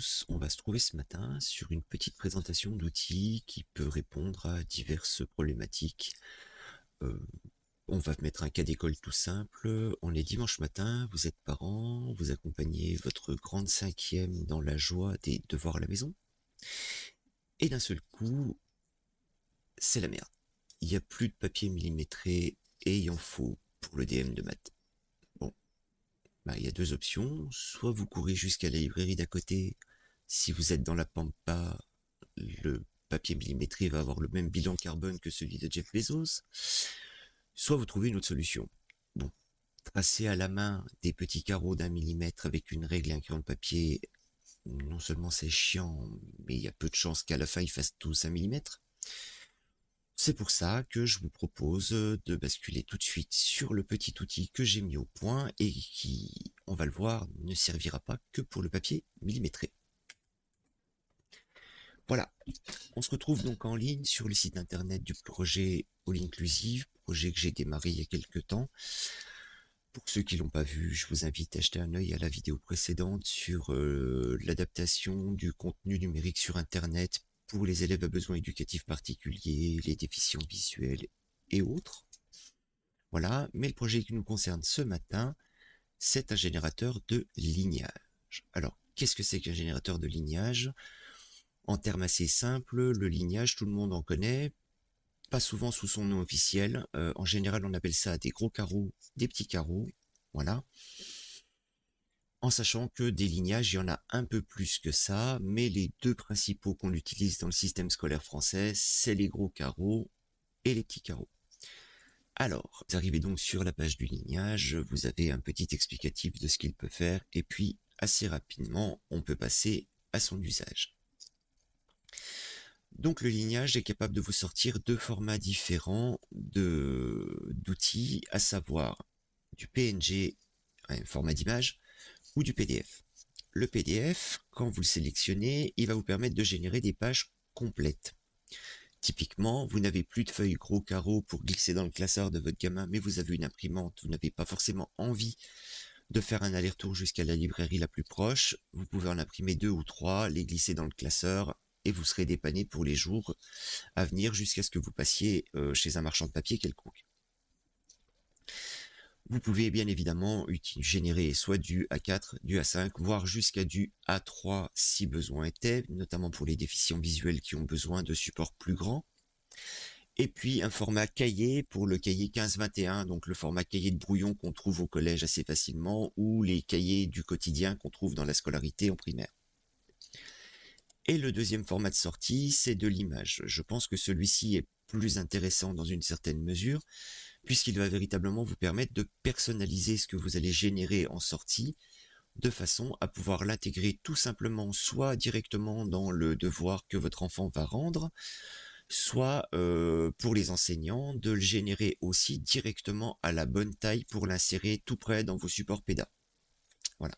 tous, on va se trouver ce matin sur une petite présentation d'outils qui peut répondre à diverses problématiques. Euh, on va mettre un cas d'école tout simple. On est dimanche matin, vous êtes parents, vous accompagnez votre grande cinquième dans la joie des devoirs à la maison. Et d'un seul coup, c'est la merde. Il n'y a plus de papier millimétré et il en faut pour le DM de maths. Bon, il y a deux options. Soit vous courez jusqu'à la librairie d'à côté. Si vous êtes dans la pampa, le papier millimétré va avoir le même bilan carbone que celui de Jeff Bezos. Soit vous trouvez une autre solution. Bon, tracer à la main des petits carreaux d'1 mm avec une règle et un crayon de papier, non seulement c'est chiant, mais il y a peu de chances qu'à la fin ils fassent tous 1 mm. C'est pour ça que je vous propose de basculer tout de suite sur le petit outil que j'ai mis au point et qui, on va le voir, ne servira pas que pour le papier millimétré. Voilà, on se retrouve donc en ligne sur le site internet du projet All Inclusive, projet que j'ai démarré il y a quelques temps. Pour ceux qui l'ont pas vu, je vous invite à jeter un œil à la vidéo précédente sur l'adaptation du contenu numérique sur internet pour les élèves à besoins éducatifs particuliers, les déficients visuels et autres. Voilà, mais le projet qui nous concerne ce matin, c'est un générateur de lignage. Alors, qu'est-ce que c'est qu'un générateur de lignage ? En termes assez simples, le lignage, tout le monde en connaît, pas souvent sous son nom officiel. En général, on appelle ça des gros carreaux, des petits carreaux, voilà. En sachant que des lignages, il y en a un peu plus que ça, mais les deux principaux qu'on utilise dans le système scolaire français, c'est les gros carreaux et les petits carreaux. Alors, vous arrivez donc sur la page du lignage, vous avez un petit explicatif de ce qu'il peut faire, et puis, assez rapidement, on peut passer à son usage. Donc le lignage est capable de vous sortir deux formats différents d'outils, à savoir du PNG, un format d'image, ou du PDF. Le PDF, quand vous le sélectionnez, il va vous permettre de générer des pages complètes. Typiquement, vous n'avez plus de feuilles gros carreaux pour glisser dans le classeur de votre gamin, mais vous avez une imprimante, vous n'avez pas forcément envie de faire un aller-retour jusqu'à la librairie la plus proche, vous pouvez en imprimer 2 ou 3, les glisser dans le classeur, et vous serez dépanné pour les jours à venir jusqu'à ce que vous passiez chez un marchand de papier quelconque. Vous pouvez bien évidemment générer soit du A4, du A5, voire jusqu'à du A3 si besoin était, notamment pour les déficients visuels qui ont besoin de supports plus grands. Et puis un format cahier pour le cahier 15-21, donc le format cahier de brouillon qu'on trouve au collège assez facilement, ou les cahiers du quotidien qu'on trouve dans la scolarité en primaire. Et le deuxième format de sortie, c'est de l'image. Je pense que celui-ci est plus intéressant dans une certaine mesure, puisqu'il va véritablement vous permettre de personnaliser ce que vous allez générer en sortie, de façon à pouvoir l'intégrer tout simplement soit directement dans le devoir que votre enfant va rendre, soit pour les enseignants, de le générer aussi directement à la bonne taille pour l'insérer tout près dans vos supports PEDA. Voilà.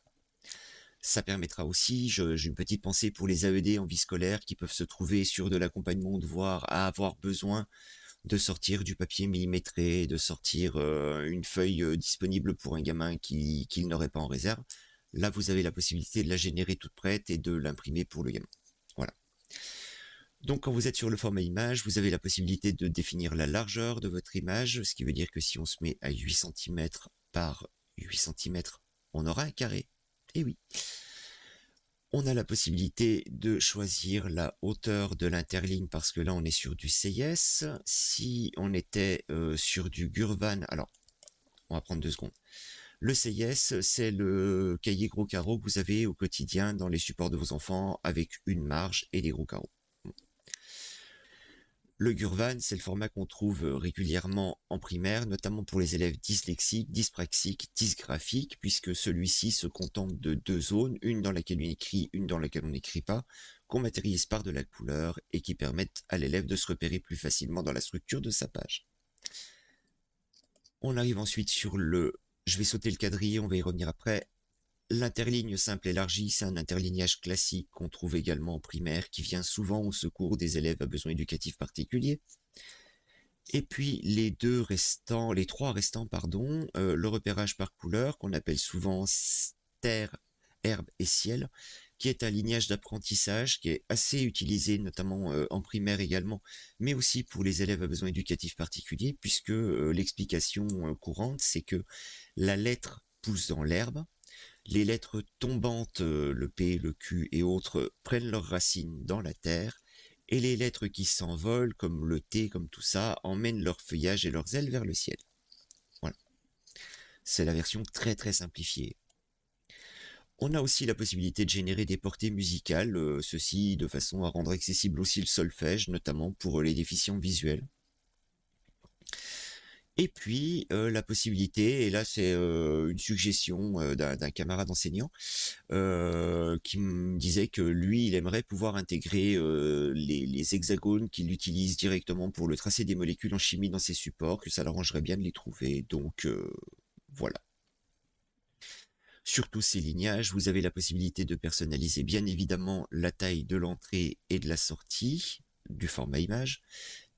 Ça permettra aussi, j'ai une petite pensée pour les AED en vie scolaire qui peuvent se trouver sur de l'accompagnement au devoir à avoir besoin de sortir du papier millimétré, de sortir une feuille disponible pour un gamin qu'il n'aurait pas en réserve. Là, vous avez la possibilité de la générer toute prête et de l'imprimer pour le gamin. Voilà. Donc, quand vous êtes sur le format image, vous avez la possibilité de définir la largeur de votre image, ce qui veut dire que si on se met à 8 cm par 8 cm, on aura un carré. Et oui. On a la possibilité de choisir la hauteur de l'interligne parce que là on est sur du CIS. Si on était sur du Gurvan, alors on va prendre 2 secondes. Le CIS, c'est le cahier gros carreaux que vous avez au quotidien dans les supports de vos enfants avec une marge et des gros carreaux. Le Gurvan, c'est le format qu'on trouve régulièrement en primaire, notamment pour les élèves dyslexiques, dyspraxiques, dysgraphiques, puisque celui-ci se contente de 2 zones, une dans laquelle on écrit, une dans laquelle on n'écrit pas, qu'on matérialise par de la couleur et qui permettent à l'élève de se repérer plus facilement dans la structure de sa page. On arrive ensuite sur le... Je vais sauter le quadrillé, on va y revenir après. L'interligne simple élargie, c'est un interlignage classique qu'on trouve également en primaire, qui vient souvent au secours des élèves à besoins éducatifs particuliers. Et puis les 3 restants, le repérage par couleur, qu'on appelle souvent terre, herbe et ciel, qui est un lignage d'apprentissage qui est assez utilisé, notamment en primaire également, mais aussi pour les élèves à besoins éducatifs particuliers, puisque l'explication courante, c'est que la lettre pousse dans l'herbe, les lettres tombantes, le P, le Q et autres, prennent leurs racines dans la terre, et les lettres qui s'envolent, comme le T, comme tout ça, emmènent leur feuillage et leurs ailes vers le ciel. Voilà. C'est la version très très simplifiée. On a aussi la possibilité de générer des portées musicales, ceci de façon à rendre accessible aussi le solfège, notamment pour les déficients visuels. Et puis la possibilité, et là c'est une suggestion d'un camarade enseignant qui me disait que lui, il aimerait pouvoir intégrer les hexagones qu'il utilise directement pour le tracé des molécules en chimie dans ses supports, que ça l'arrangerait bien de les trouver. Donc voilà. Sur tous ces lignages, vous avez la possibilité de personnaliser bien évidemment la taille de l'entrée et de la sortie du format image,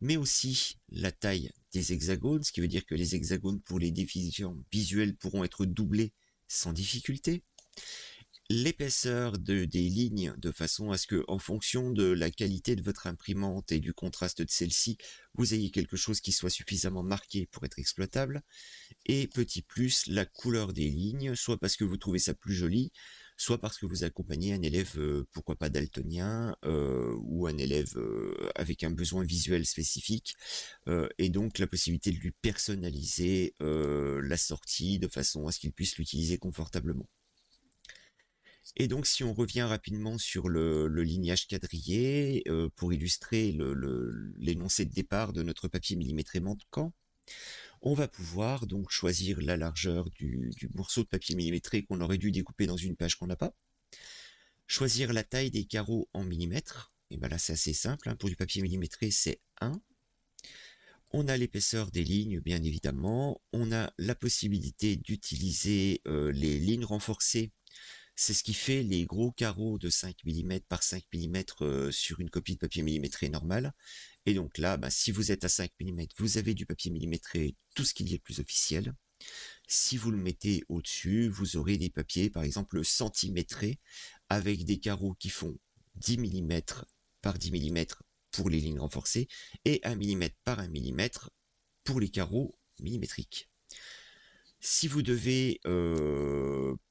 mais aussi la taille des hexagones, ce qui veut dire que les hexagones pour les déficients visuels pourront être doublés sans difficulté. L'épaisseur des lignes de façon à ce que, en fonction de la qualité de votre imprimante et du contraste de celle-ci, vous ayez quelque chose qui soit suffisamment marqué pour être exploitable. Et petit plus, la couleur des lignes, soit parce que vous trouvez ça plus joli, soit parce que vous accompagnez un élève, pourquoi pas daltonien, ou un élève avec un besoin visuel spécifique, et donc la possibilité de lui personnaliser la sortie de façon à ce qu'il puisse l'utiliser confortablement. Et donc si on revient rapidement sur le lignage quadrillé, pour illustrer l'énoncé de départ de notre papier millimétré manquant, on va pouvoir donc choisir la largeur du morceau de papier millimétré qu'on aurait dû découper dans une page qu'on n'a pas, choisir la taille des carreaux en millimètres, et ben là c'est assez simple, hein, pour du papier millimétré c'est 1, on a l'épaisseur des lignes bien évidemment, on a la possibilité d'utiliser les lignes renforcées. C'est ce qui fait les gros carreaux de 5 mm par 5 mm sur une copie de papier millimétré normale. Et donc là, bah, si vous êtes à 5 mm, vous avez du papier millimétré, tout ce qu'il y a de plus officiel. Si vous le mettez au-dessus, vous aurez des papiers, par exemple, centimétrés, avec des carreaux qui font 10 mm par 10 mm pour les lignes renforcées, et 1 mm par 1 mm pour les carreaux millimétriques. Si vous devez,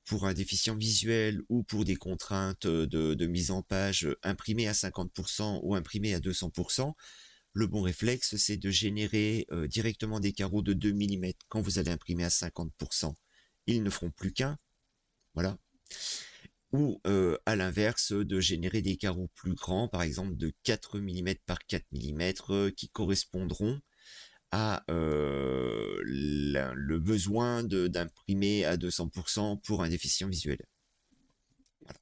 pour un déficient visuel ou pour des contraintes de mise en page, imprimer à 50% ou imprimer à 200%, le bon réflexe, c'est de générer directement des carreaux de 2 mm quand vous allez imprimer à 50%. Ils ne feront plus qu'un, voilà. Ou à l'inverse, de générer des carreaux plus grands, par exemple de 4 mm par 4 mm, qui correspondront à le besoin d'imprimer à 200% pour un déficient visuel. Voilà.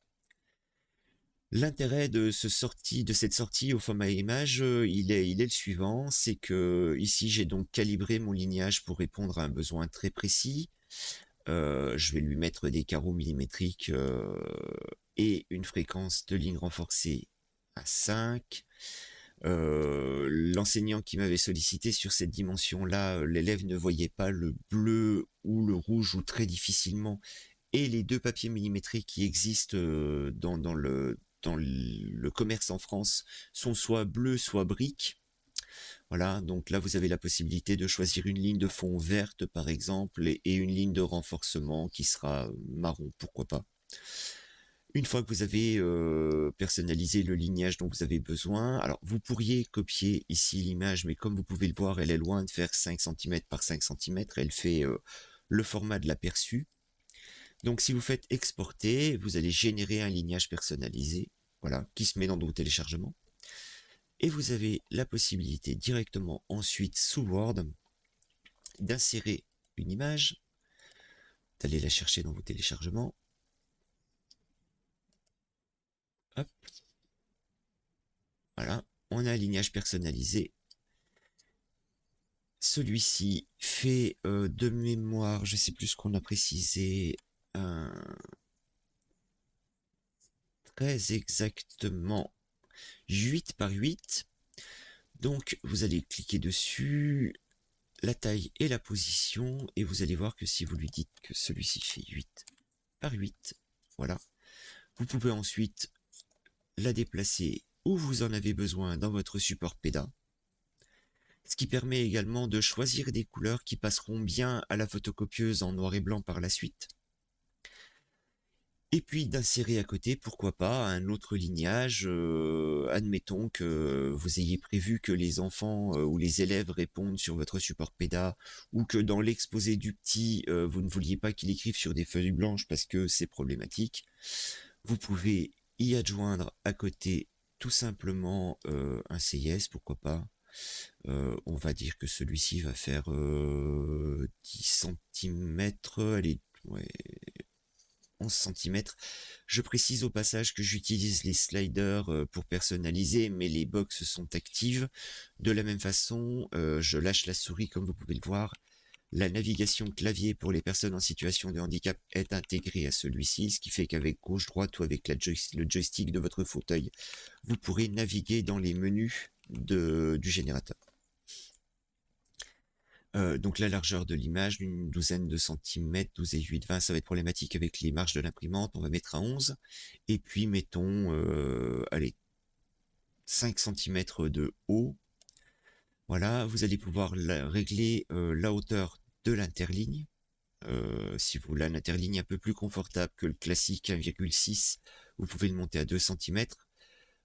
L'intérêt de cette sortie au format image, il est le suivant, c'est que ici j'ai donc calibré mon lignage pour répondre à un besoin très précis. Je vais lui mettre des carreaux millimétriques et une fréquence de ligne renforcée à 5. L'enseignant qui m'avait sollicité sur cette dimension-là, l'élève ne voyait pas le bleu ou le rouge ou très difficilement, et les deux papiers millimétrés qui existent dans le commerce en France sont soit bleus, soit briques. Voilà, donc là vous avez la possibilité de choisir une ligne de fond verte par exemple et une ligne de renforcement qui sera marron, pourquoi pas. Une fois que vous avez personnalisé le lignage dont vous avez besoin, alors vous pourriez copier ici l'image, mais comme vous pouvez le voir, elle est loin de faire 5 cm par 5 cm, elle fait le format de l'aperçu. Donc si vous faites exporter, vous allez générer un lignage personnalisé, voilà, qui se met dans vos téléchargements. Et vous avez la possibilité directement ensuite sous Word d'insérer une image, d'aller la chercher dans vos téléchargements. Hop. Voilà, on a un lignage personnalisé. Celui-ci fait de mémoire, je sais plus ce qu'on a précisé, très exactement 8 par 8. Donc vous allez cliquer dessus, la taille et la position, et vous allez voir que si vous lui dites que celui-ci fait 8 par 8, voilà, Vous pouvez ensuite la déplacer où vous en avez besoin dans votre support PEDA, ce qui permet également de choisir des couleurs qui passeront bien à la photocopieuse en noir et blanc par la suite. Et puis d'insérer à côté, pourquoi pas, un autre lignage. Admettons que vous ayez prévu que les enfants ou les élèves répondent sur votre support PEDA, ou que dans l'exposé du petit, vous ne vouliez pas qu'il écrive sur des feuilles blanches parce que c'est problématique. Vous pouvez y adjoindre à côté tout simplement un CIS, pourquoi pas. On va dire que celui-ci va faire 10 cm, allez, ouais, 11 cm. Je précise au passage que j'utilise les sliders pour personnaliser, mais les box sont actives. De la même façon, je lâche la souris comme vous pouvez le voir. La navigation clavier pour les personnes en situation de handicap est intégrée à celui-ci, ce qui fait qu'avec gauche-droite ou avec le joystick de votre fauteuil, vous pourrez naviguer dans les menus du générateur. Donc la largeur de l'image, d'une douzaine de centimètres, 12 et 8, 20, ça va être problématique avec les marges de l'imprimante, on va mettre à 11. Et puis mettons, allez, 5 centimètres de haut. Voilà, vous allez pouvoir régler la hauteur de l'interligne. Si vous voulez un interligne un peu plus confortable que le classique 1,6, vous pouvez le monter à 2 cm.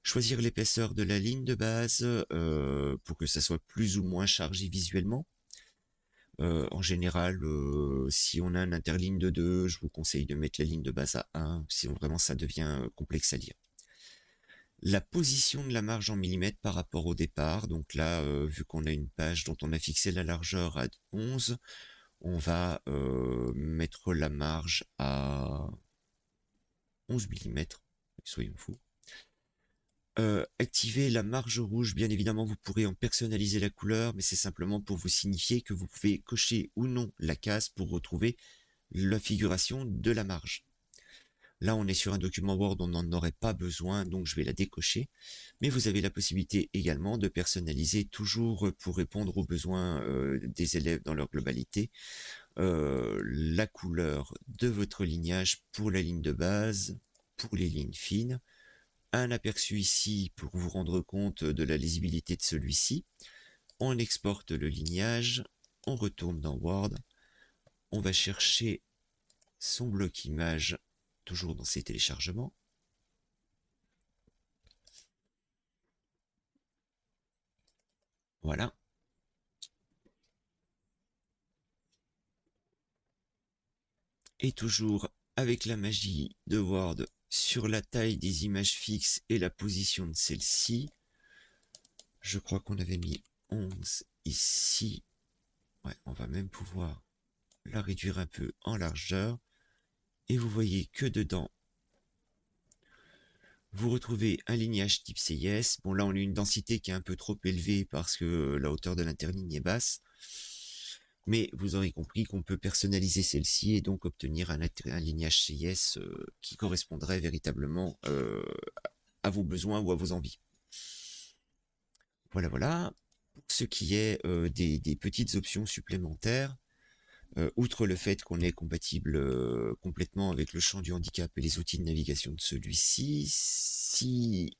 Choisir l'épaisseur de la ligne de base pour que ça soit plus ou moins chargé visuellement. En général, si on a un interligne de 2, je vous conseille de mettre la ligne de base à 1, sinon vraiment ça devient complexe à lire. La position de la marge en millimètres par rapport au départ, donc là, vu qu'on a une page dont on a fixé la largeur à 11, on va mettre la marge à 11 mm, soyons fous. Activer la marge rouge, bien évidemment vous pourrez en personnaliser la couleur, mais c'est simplement pour vous signifier que vous pouvez cocher ou non la case pour retrouver la figuration de la marge. Là on est sur un document Word, on n'en aurait pas besoin, donc je vais la décocher, mais vous avez la possibilité également de personnaliser toujours pour répondre aux besoins des élèves dans leur globalité, la couleur de votre lignage pour la ligne de base, pour les lignes fines. Un aperçu ici pour vous rendre compte de la lisibilité de celui-ci. On exporte le lignage, on retourne dans Word, on va chercher son bloc image, toujours dans ses téléchargements. Voilà. Et toujours avec la magie de Word sur la taille des images fixes et la position de celle-ci. Je crois qu'on avait mis 11 ici. Ouais, on va même pouvoir la réduire un peu en largeur. Et vous voyez que dedans, vous retrouvez un lignage type CIS. Bon, là, on a une densité qui est un peu trop élevée parce que la hauteur de l'interligne est basse. Mais vous aurez compris qu'on peut personnaliser celle-ci et donc obtenir un lignage CIS qui correspondrait véritablement à vos besoins ou à vos envies. Voilà, voilà. Pour ce qui est des petites options supplémentaires, outre le fait qu'on est compatible complètement avec le champ du handicap et les outils de navigation de celui-ci, si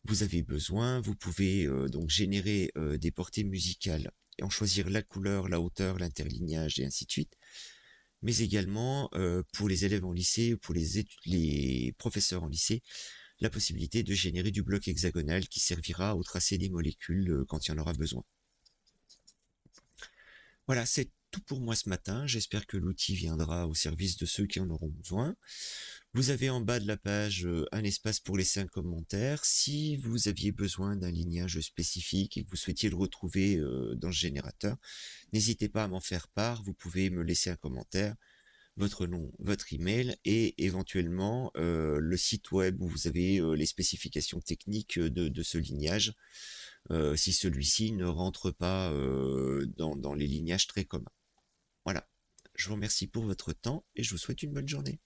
vous avez besoin, vous pouvez donc générer des portées musicales et en choisir la couleur, la hauteur, l'interlignage et ainsi de suite. Mais également pour les élèves en lycée ou pour les professeurs en lycée, la possibilité de générer du bloc hexagonal qui servira au tracé des molécules quand il y en aura besoin. Voilà, c'est tout pour moi ce matin. J'espère que l'outil viendra au service de ceux qui en auront besoin. Vous avez en bas de la page un espace pour laisser un commentaire. Si vous aviez besoin d'un lignage spécifique et que vous souhaitiez le retrouver dans ce générateur, n'hésitez pas à m'en faire part. Vous pouvez me laisser un commentaire, votre nom, votre email et éventuellement le site web où vous avez les spécifications techniques de ce lignage, si celui-ci ne rentre pas dans les lignages très communs. Voilà, je vous remercie pour votre temps et je vous souhaite une bonne journée.